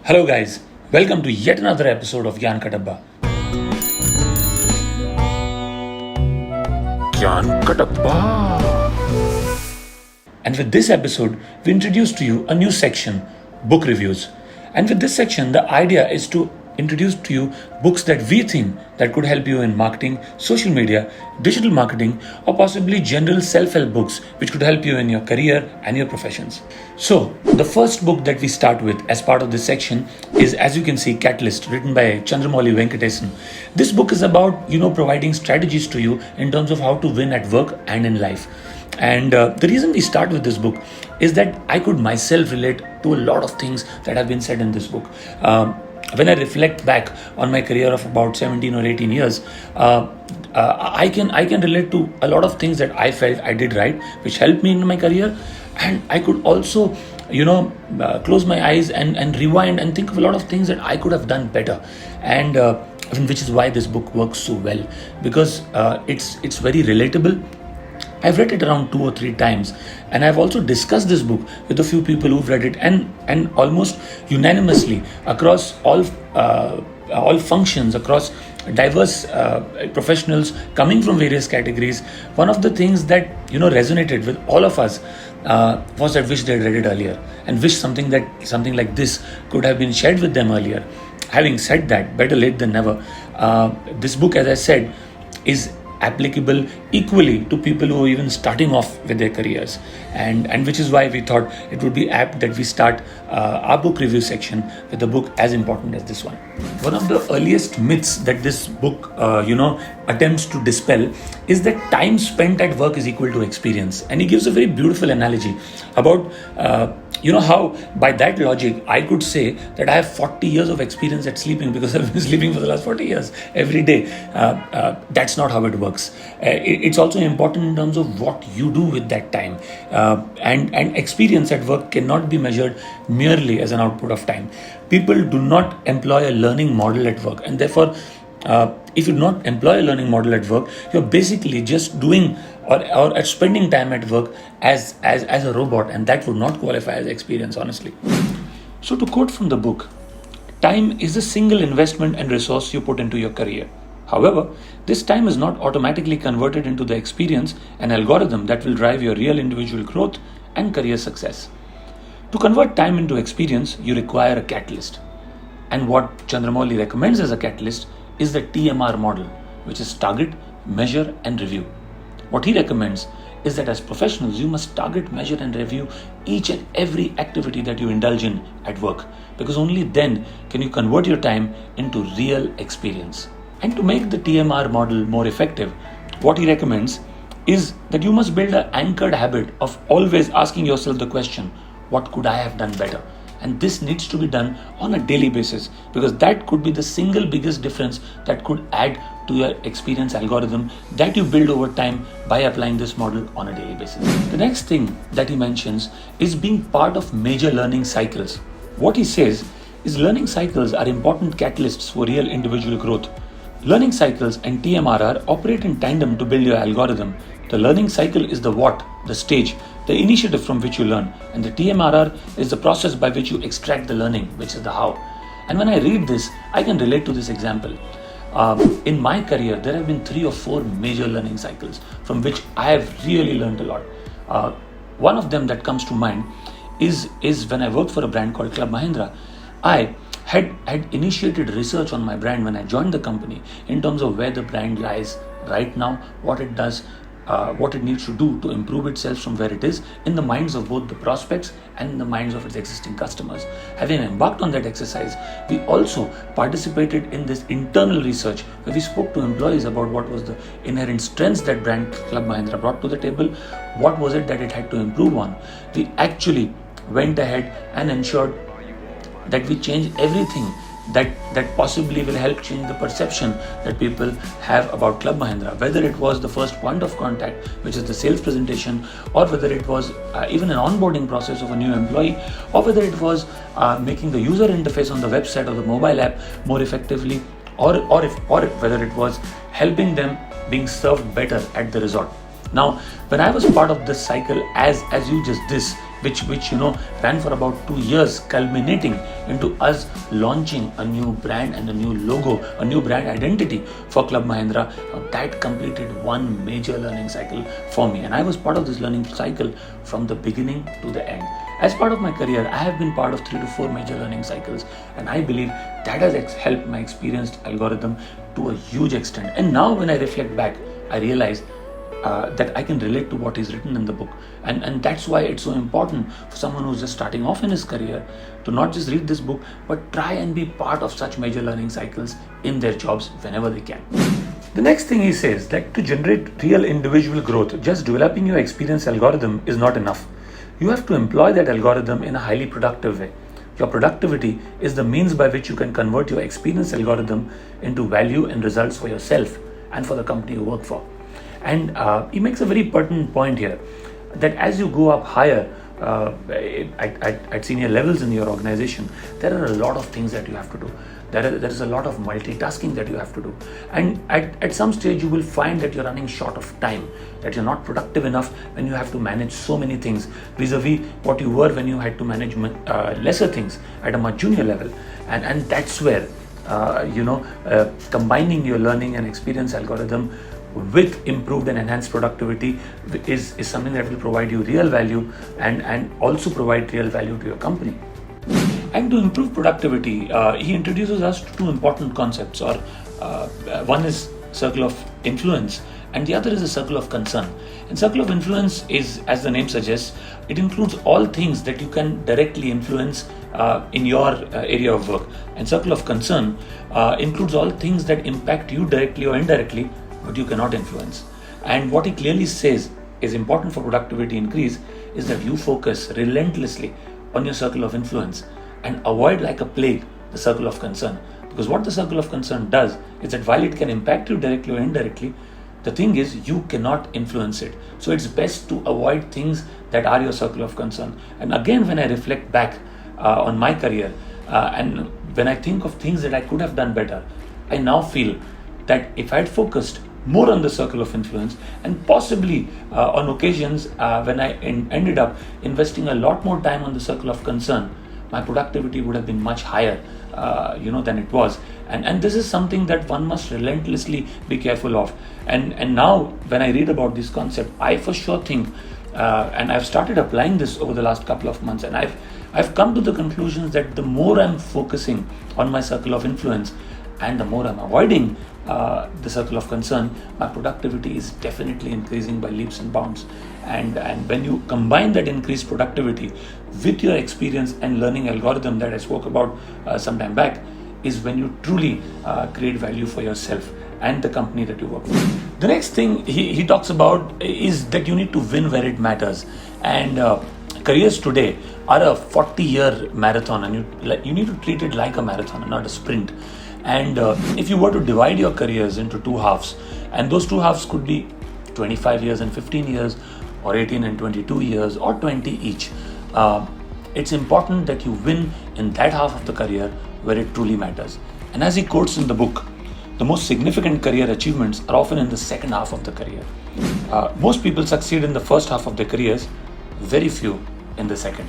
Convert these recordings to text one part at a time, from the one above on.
Hello, guys. Welcome to yet another episode of Gyan Ka Dabba. Gyan Ka Dabba. And with this episode, we introduce to you a new section, book reviews. And with this section, the idea is to introduce to you books that we think that could help you in marketing, social media, digital marketing, or possibly general self-help books which could help you in your career and your professions. So, the first book that we start with as part of this section is, as you can see, Catalyst, written by Chandramouli Venkatesan. This book is about, providing strategies to you in terms of how to win at work and in life. And the reason we start with this book is that I could myself relate to a lot of things that have been said in this book. When I reflect back on my career of about 17 or 18 years, I can relate to a lot of things that I felt I did right, which helped me in my career. And I could also, close my eyes and rewind and think of a lot of things that I could have done better. And which is why this book works so well, because it's very relatable. I've read it around 2 or 3 times, and I've also discussed this book with a few people who've read it, and almost unanimously across all functions, across diverse professionals coming from various categories. One of the things that resonated with all of us was that wish they'd read it earlier, and wish something like this could have been shared with them earlier. Having said that, better late than never. This book, as I said, is applicable equally to people who are even starting off with their careers, and which is why we thought it would be apt that we start our book review section with a book as important as this one. One of the earliest myths that this book attempts to dispel is that time spent at work is equal to experience, and he gives a very beautiful analogy about how by that logic I could say that I have 40 years of experience at sleeping because I've been sleeping for the last 40 years every day. That's not how it works. It's also important in terms of what you do with that time, and experience at work cannot be measured merely as an output of time. People do not employ a learning model at work, and therefore if you do not employ a learning model at work, you're basically just doing or spending time at work as a robot, and that would not qualify as experience, honestly. So to quote from the book, time is the single investment and resource you put into your career. However, this time is not automatically converted into the experience and algorithm that will drive your real individual growth and career success. To convert time into experience, you require a catalyst. And what Chandramouli recommends as a catalyst is the TMR model, which is target, measure, and review. What he recommends is that as professionals, you must target, measure, and review each and every activity that you indulge in at work, because only then can you convert your time into real experience. And to make the TMR model more effective, what he recommends is that you must build an anchored habit of always asking yourself the question, what could I have done better? And this needs to be done on a daily basis, because that could be the single biggest difference that could add to your experience algorithm that you build over time by applying this model on a daily basis. The next thing that he mentions is being part of major learning cycles. What he says is learning cycles are important catalysts for real individual growth. Learning cycles and TMRR operate in tandem to build your algorithm. The learning cycle is the what, the stage, the initiative from which you learn, and the TMRR is the process by which you extract the learning, which is the how. And when I read this, I can relate to this example. In my career, there have been 3 or 4 major learning cycles from which I have really learned a lot. One of them that comes to mind is when I worked for a brand called Club Mahindra. I had initiated research on my brand when I joined the company in terms of where the brand lies right now, what it does, what it needs to do to improve itself from where it is in the minds of both the prospects and in the minds of its existing customers. Having embarked on that exercise, we also participated in this internal research where we spoke to employees about what was the inherent strengths that brand Club Mahindra brought to the table, what was it that it had to improve on. We actually went ahead and ensured that we change everything that possibly will help change the perception that people have about Club Mahindra, whether it was the first point of contact, which is the sales presentation, or whether it was even an onboarding process of a new employee, or whether it was making the user interface on the website or the mobile app more effectively, or whether it was helping them being served better at the resort. Now, when I was part of this cycle, as you just which ran for about 2 years, culminating into us launching a new brand and a new logo, a new brand identity for Club Mahindra. That completed one major learning cycle for me, and I was part of this learning cycle from the beginning to the end. As part of my career, I have been part of 3 to 4 major learning cycles, and I believe that has helped my experienced algorithm to a huge extent. And now when I reflect back, I realize that I can relate to what is written in the book, and that's why it's so important for someone who's just starting off in his career to not just read this book, but try and be part of such major learning cycles in their jobs whenever they can. The next thing he says, that to generate real individual growth, just developing your experience algorithm is not enough. You have to employ that algorithm in a highly productive way. Your productivity is the means by which you can convert your experience algorithm into value and results for yourself and for the company you work for. And he makes a very pertinent point here, that as you go up higher at senior levels in your organization, there are a lot of things that you have to do. There is a lot of multitasking that you have to do. And at some stage, you will find that you're running short of time, that you're not productive enough when you have to manage so many things vis-a-vis what you were when you had to manage lesser things at a much junior level. And that's where, combining your learning and experience algorithm with improved and enhanced productivity is something that will provide you real value and also provide real value to your company. And to improve productivity, he introduces us to 2 important concepts, or one is circle of influence and the other is a circle of concern. And circle of influence is, as the name suggests, it includes all things that you can directly influence in your area of work. And circle of concern includes all things that impact you directly or indirectly, but you cannot influence. And what he clearly says is important for productivity increase is that you focus relentlessly on your circle of influence and avoid like a plague the circle of concern. Because what the circle of concern does is that while it can impact you directly or indirectly, the thing is you cannot influence it. So it's best to avoid things that are your circle of concern. And again, when I reflect back on my career and when I think of things that I could have done better, I now feel that if I had focused more on the circle of influence and possibly on occasions when I ended up investing a lot more time on the circle of concern, my productivity would have been much higher than it was. And this is something that one must relentlessly be careful of. And now when I read about this concept, I for sure think and I've started applying this over the last couple of months, and I've come to the conclusions that the more I'm focusing on my circle of influence and the more I'm avoiding the circle of concern, my productivity is definitely increasing by leaps and bounds. And when you combine that increased productivity with your experience and learning algorithm that I spoke about some time back, is when you truly create value for yourself and the company that you work for. The next thing he talks about is that you need to win where it matters. And careers today are a 40-year marathon, and you need to treat it like a marathon and not a sprint. And if you were to divide your careers into 2 halves, and those 2 halves could be 25 years and 15 years, or 18 and 22 years, or 20 each, it's important that you win in that half of the career where it truly matters. And as he quotes in the book, the most significant career achievements are often in the second half of the career. Most people succeed in the first half of their careers, very few in the second.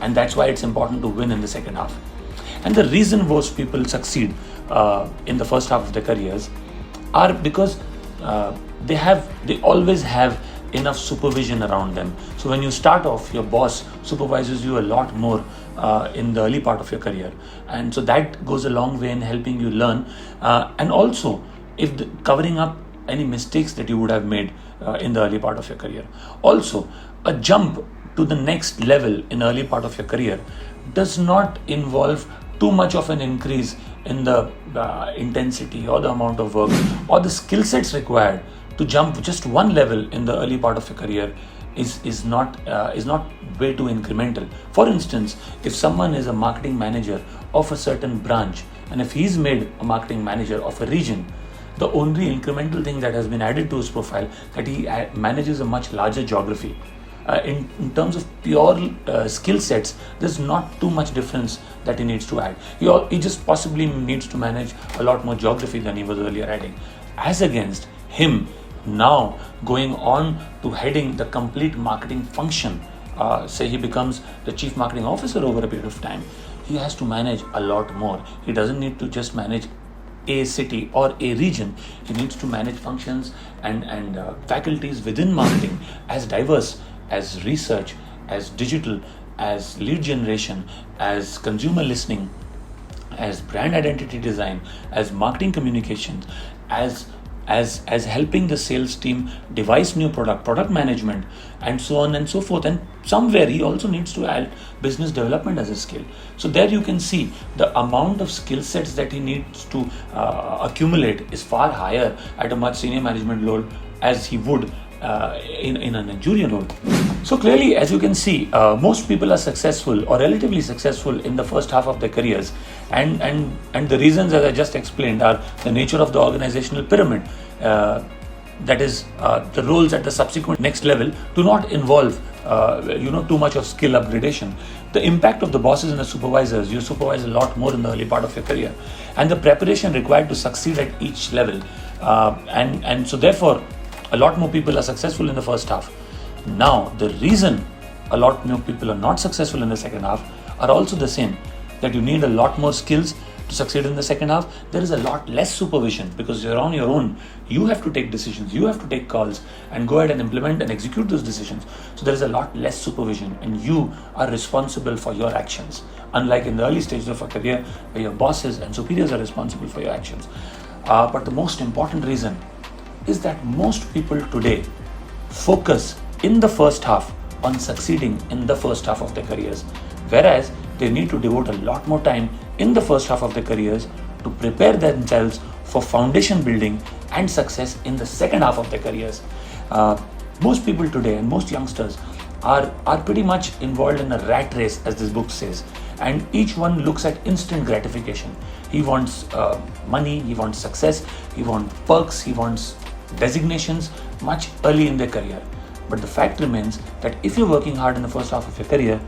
And that's why it's important to win in the second half. And the reason most people succeed in the first half of their careers are because they always have enough supervision around them. So when you start off, your boss supervises you a lot more in the early part of your career, and so that goes a long way in helping you learn and also covering up any mistakes that you would have made in the early part of your career. Also, a jump to the next level in the early part of your career does not involve too much of an increase in the intensity or the amount of work or the skill sets required to jump just one level in the early part of your career is not way too incremental. For instance, if someone is a marketing manager of a certain branch, and if he's made a marketing manager of a region, the only incremental thing that has been added to his profile that he manages a much larger geography. In terms of pure skill sets, there's not too much difference that he needs to add. He just possibly needs to manage a lot more geography than he was earlier adding. As against him now going on to heading the complete marketing function say he becomes the chief marketing officer over a period of time, he has to manage a lot more. He doesn't need to just manage a city or a region. He needs to manage functions and faculties within marketing as diverse as research, as digital, as lead generation, as consumer listening, as brand identity design, as marketing communications, as helping the sales team devise new product management, and so on and so forth. And somewhere he also needs to add business development as a skill. So there you can see the amount of skill sets that he needs to accumulate is far higher at a much senior management role as he would in a junior role. So clearly, as you can see, most people are successful or relatively successful in the first half of their careers, and the reasons, as I just explained, are the nature of the organizational pyramid. That is, the roles at the subsequent next level do not involve too much of skill upgradation. The impact of the bosses and the supervisors, you supervise a lot more in the early part of your career, and the preparation required to succeed at each level, and so therefore a lot more people are successful in the first half. Now, the reason a lot more people are not successful in the second half are also the same, that you need a lot more skills to succeed in the second half. There is a lot less supervision because you're on your own. You have to take decisions, you have to take calls and go ahead and implement and execute those decisions. So there is a lot less supervision and you are responsible for your actions. Unlike in the early stages of a career where your bosses and superiors are responsible for your actions. But the most important reason is that most people today focus in the first half on succeeding in the first half of their careers, whereas they need to devote a lot more time in the first half of their careers to prepare themselves for foundation building and success in the second half of their careers. Most people today and most youngsters are pretty much involved in a rat race, as this book says, and each one looks at instant gratification. He wants money, he wants success, he wants perks, he wants designations much early in their career. But the fact remains that if you're working hard in the first half of your career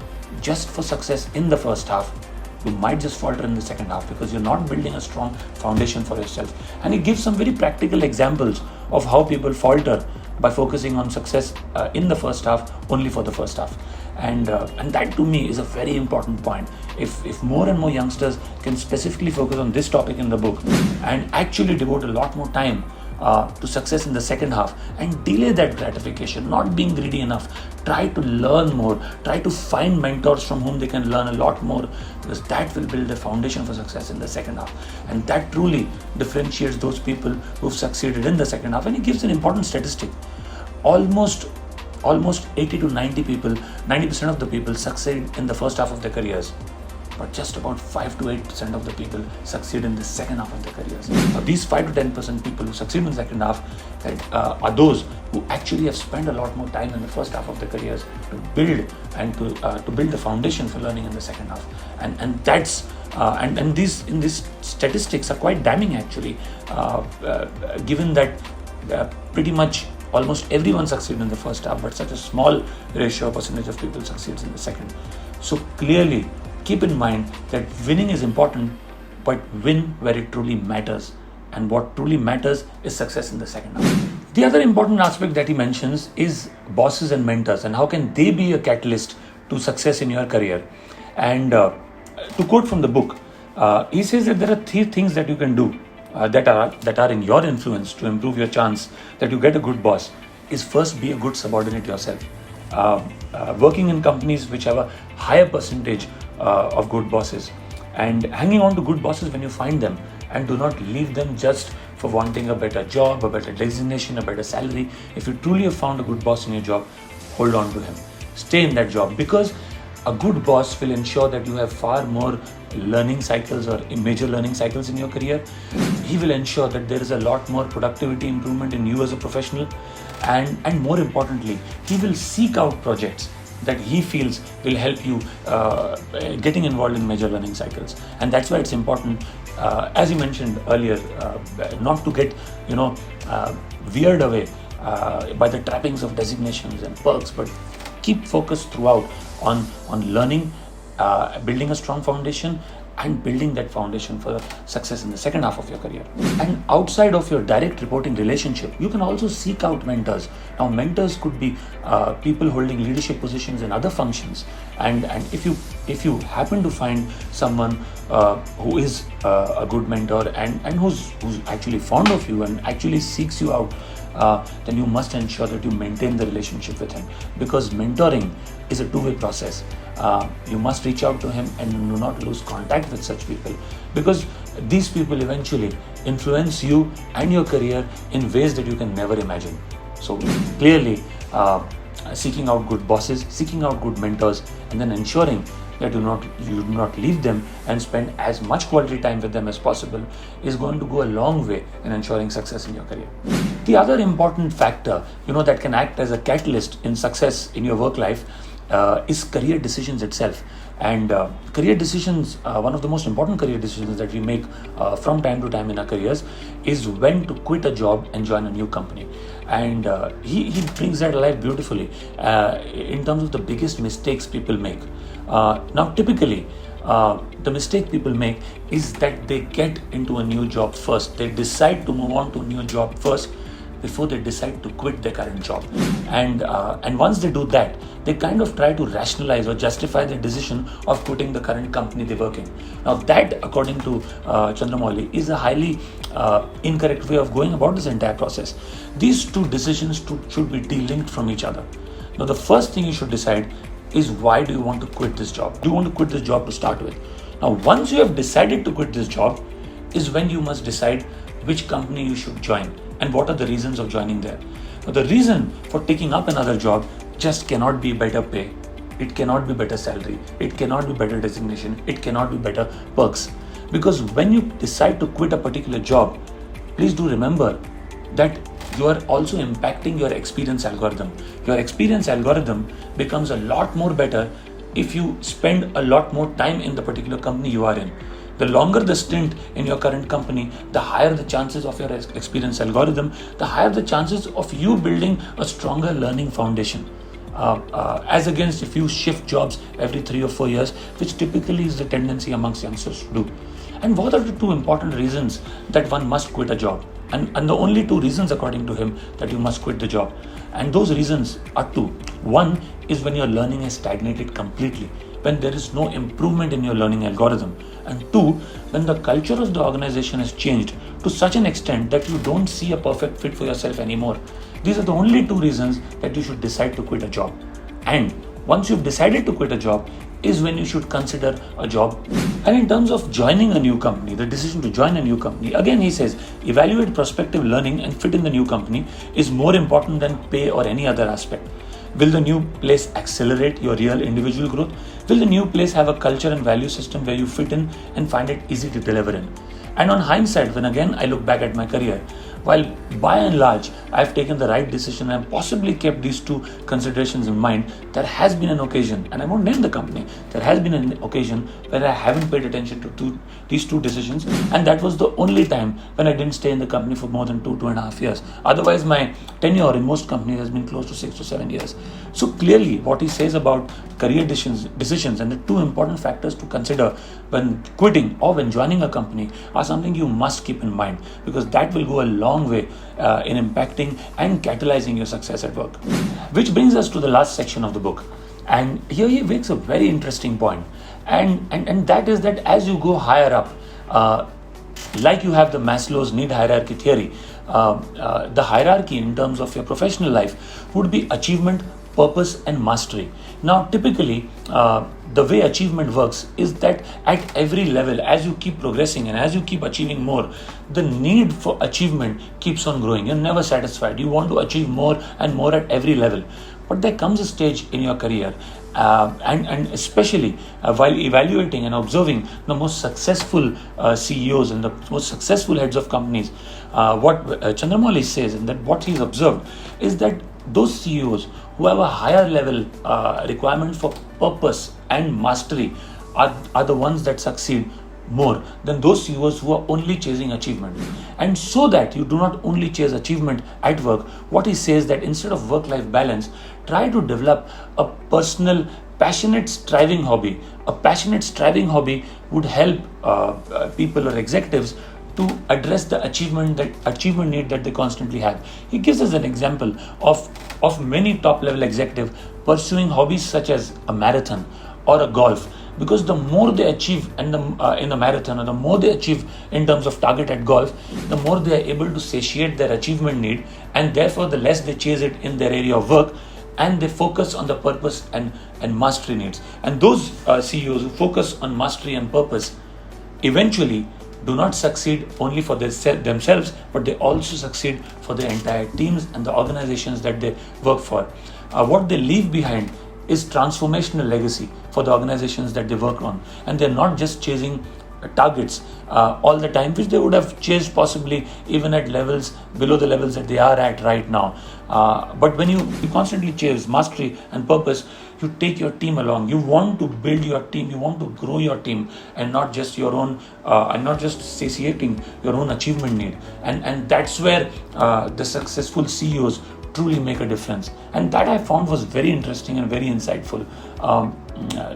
just for success in the first half, you might just falter in the second half because you're not building a strong foundation for yourself. And he gives some very practical examples of how people falter by focusing on success in the first half only for the first half. And that to me is a very important point. If more and more youngsters can specifically focus on this topic in the book and actually devote a lot more time to success in the second half and delay that gratification, not being greedy enough, try to learn more, try to find mentors from whom they can learn a lot more, because that will build a foundation for success in the second half. And that truly differentiates those people who've succeeded in the second half. And he gives an important statistic. Almost 80 to 90% of the people succeed in the first half of their careers, but just about 5 to 8% of the people succeed in the second half of their careers. Now, these 5 to 10% people who succeed in the second half are those who actually have spent a lot more time in the first half of their careers to build and to build the foundation for learning in the second half. And that's and these statistics are quite damning actually, given that pretty much almost everyone succeeds in the first half, but such a small ratio percentage of people succeeds in the second. So clearly, keep in mind that winning is important, but win where it truly matters. And what truly matters is success in the second half. The other important aspect that he mentions is bosses and mentors and how can they be a catalyst to success in your career. And to quote from the book, he says that there are 3 things that you can do that are in your influence to improve your chance that you get a good boss. Is first, be a good subordinate yourself. Working in companies which have a higher percentage of good bosses, and hanging on to good bosses when you find them, and do not leave them just for wanting a better job, a better designation, a better salary. If you truly have found a good boss in your job, hold on to him. Stay in that job, because a good boss will ensure that you have far more learning cycles or major learning cycles in your career. He will ensure that there is a lot more productivity improvement in you as a professional, and more importantly, he will seek out projects that he feels will help you getting involved in major learning cycles. And that's why it's important, as you mentioned earlier, not to get veered away by the trappings of designations and perks, but keep focused throughout on learning, building a strong foundation, and building that foundation for success in the second half of your career. And outside of your direct reporting relationship, you can also seek out mentors. Now, mentors could be people holding leadership positions in other functions. And if you happen to find someone who is a good mentor and who's actually fond of you and actually seeks you out, then you must ensure that you maintain the relationship with him, because mentoring is a two-way process. You must reach out to him and do not lose contact with such people, because these people eventually influence you and your career in ways that you can never imagine. So clearly, seeking out good bosses, seeking out good mentors, and then ensuring that you do not leave them and spend as much quality time with them as possible is going to go a long way in ensuring success in your career. The other important factor, that can act as a catalyst in success in your work life is career decisions itself. And career decisions, one of the most important career decisions that we make from time to time in our careers is when to quit a job and join a new company. And he brings that alive beautifully in terms of the biggest mistakes people make. Now, typically, the mistake people make is that they get into a new job first. They decide to move on to a new job first before they decide to quit their current job. And once they do that, they kind of try to rationalize or justify their decision of quitting the current company they work in. Now, that, according to Chandramouli, is a highly incorrect way of going about this entire process. These two decisions should be de-linked from each other. Now, the first thing you should decide is, why do you want to quit this job? Do you want to quit this job to start with? Now, once you have decided to quit this job, is when you must decide which company you should join and what are the reasons of joining there. Now, the reason for taking up another job just cannot be better pay. It cannot be better salary. It cannot be better designation. It cannot be better perks. Because when you decide to quit a particular job, please do remember that you are also impacting your experience algorithm. Your experience algorithm becomes a lot more better if you spend a lot more time in the particular company you are in. The longer the stint in your current company, the higher the chances of your experience algorithm, the higher the chances of you building a stronger learning foundation. As against if you shift jobs every 3 or 4 years, which typically is the tendency amongst youngsters to do. And what are the two important reasons that one must quit a job? And the only two reasons, according to him, that you must quit the job. And those reasons are two. One is when your learning has stagnated completely, when there is no improvement in your learning algorithm. And two, when the culture of the organization has changed to such an extent that you don't see a perfect fit for yourself anymore. These are the only two reasons that you should decide to quit a job. And once you've decided to quit a job is when you should consider a job. And in terms of joining a new company, the decision to join a new company, again he says, evaluate prospective learning and fit in the new company is more important than pay or any other aspect. Will the new place accelerate your real individual growth? Will the new place have a culture and value system where you fit in and find it easy to deliver in? And on hindsight, when again I look back at my career, while by and large I've taken the right decision and possibly kept these two considerations in mind, there has been an occasion, and I won't name the company, there has been an occasion where I haven't paid attention to these two decisions, and that was the only time when I didn't stay in the company for more than 2.5 years. Otherwise, my tenure in most companies has been close to 6 to 7 years. So clearly, what he says about career decisions and the two important factors to consider when quitting or when joining a company are something you must keep in mind, because that will go a long way in impacting and catalyzing your success at work. Which brings us to the last section of the book. And here he makes a very interesting point. And that is that as you go higher up, like you have the Maslow's need hierarchy theory, the hierarchy in terms of your professional life would be achievement, purpose and mastery. Now, typically, the way achievement works is that at every level, as you keep progressing and as you keep achieving more, the need for achievement keeps on growing. You're never satisfied. You want to achieve more and more at every level. But there comes a stage in your career, and especially while evaluating and observing the most successful CEOs and the most successful heads of companies, what Chandramouli says and that what he's observed is that those CEOs who have a higher level requirement for purpose and mastery are the ones that succeed more than those CEOs who are only chasing achievement. And so that you do not only chase achievement at work, what he says that instead of work-life balance, try to develop a personal passionate striving hobby. A passionate striving hobby would help people or executives to address the achievement need that they constantly have. He gives us an example of many top level executives pursuing hobbies such as a marathon or a golf, because the more they achieve in the marathon, or the more they achieve in terms of target at golf, the more they are able to satiate their achievement need, and therefore the less they chase it in their area of work, and they focus on the purpose and mastery needs. And those CEOs who focus on mastery and purpose eventually do not succeed only for themselves, but they also succeed for the entire teams and the organizations that they work for. What they leave behind is transformational legacy for the organizations that they work on, and they're not just chasing targets all the time, which they would have chased possibly even at levels below the levels that they are at right now. But when you constantly chase mastery and purpose, you take your team along. You want to build your team, you want to grow your team, and not just your own, and not just satiating your own achievement need. And that's where the successful CEOs truly make a difference, and that I found was very interesting and very insightful.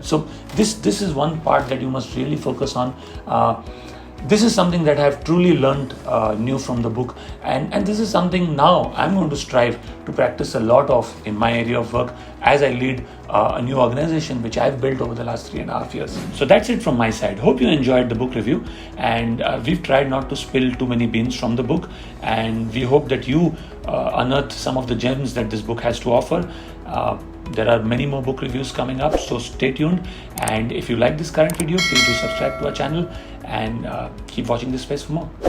So this is one part that you must really focus on. This is something that I have truly learned new from the book, and this is something now I'm going to strive to practice a lot of in my area of work as I lead a new organization which I've built over the last 3.5 years. So that's it from my side. Hope you enjoyed the book review, and we've tried not to spill too many beans from the book, and we hope that you unearth some of the gems that this book has to offer. There are many more book reviews coming up, so stay tuned. And if you like this current video, please do subscribe to our channel and keep watching this space for more.